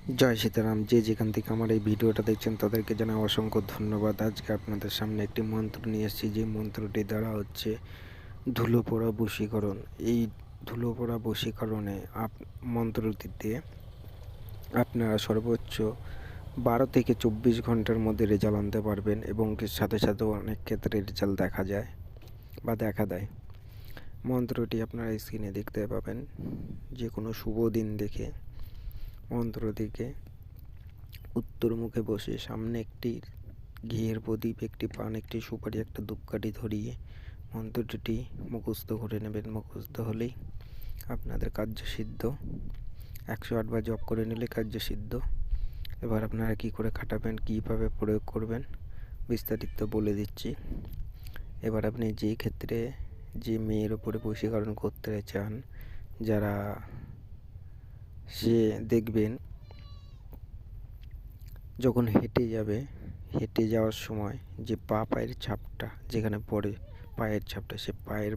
জয় সীতারাম। যে যেখান থেকে আমার এই ভিডিওটা দেখছেন তাদেরকে জানাই অসংখ্য ধন্যবাদ। আজকে আপনাদের সামনে একটি মন্ত্র নিয়ে এসেছি, যে মন্ত্রটি দ্বারা হচ্ছে ধুলো পড়া বশীকরণ। এই ধুলো পড়া বশীকরণে মন্ত্রটিতে আপনারা সর্বোচ্চ 12 থেকে 24 ঘন্টার মধ্যে রেজাল্ট আনতে পারবেন, এবং সাথে সাথে অনেক ক্ষেত্রে রেজাল্ট দেখা যায় বা দেখা দেয়। মন্ত্রটি আপনারা স্ক্রিনে দেখতে পাবেন। যে কোনো শুভ দিন দেখে মন্ত্রটিকে উত্তর মুখে বসে সামনে একটি ঘিয়ের প্রদীপ, একটি পান, একটি সুপারি, একটা ধূপকাঠি ধরিয়ে মন্ত্রটি মুখস্থ করে নেবেন। মুখস্থ হলেই আপনাদের কার্যসিদ্ধ। 108 বার জপ করে নিলে কার্যসিদ্ধ। এবার আপনারা কী করে খাটাবেন, কীভাবে প্রয়োগ করবেন বিস্তারিত বলে দিচ্ছি। এবার আপনি যে ক্ষেত্রে যে মেয়ের ওপরে বশীকরণ করতে চান, যারা সে দেখবেন যখন হেঁটে যাওয়ার সময় যে পায়ের ছাপটা যেখানে পড়ে, পায়ের ছাপটা, সে পায়ের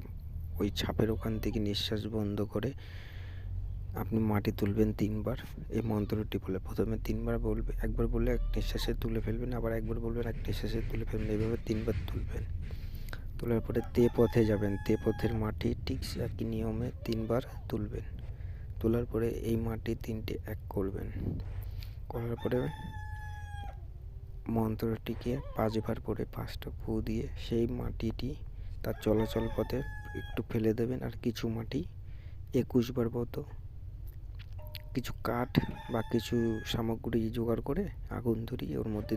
ওই ছাপের ওখান থেকে নিঃশ্বাস বন্ধ করে আপনি মাটি তুলবেন 3 বার। এই মন্ত্রটি বলে প্রথমে 3 বার বলবে, একবার বললে এক নিঃশ্বাসে তুলে ফেলবেন, আবার একবার বলবেন এক নিঃশ্বাসে তুলে ফেলবেন, এইভাবে 3 বার তুলবেন। তোলার পরে পথে যাবেন, পথের মাটি ঠিক একই নিয়মে 3 বার তুলবেন। তোলার পরে এই মাটি 3টে এক করবেন। করার পরে মন্ত্রটিকে 5 বার পরে 5টা ফু দিয়ে সেই মাটিটি তার চলাচল পথে একটু ফেলে দেবেন। আর কিছু মাটি 21 বার মতো কিছু কাঠ বা কিছু সামগ্রী জোগাড় করে আগুন ধরিয়ে ওর মধ্যে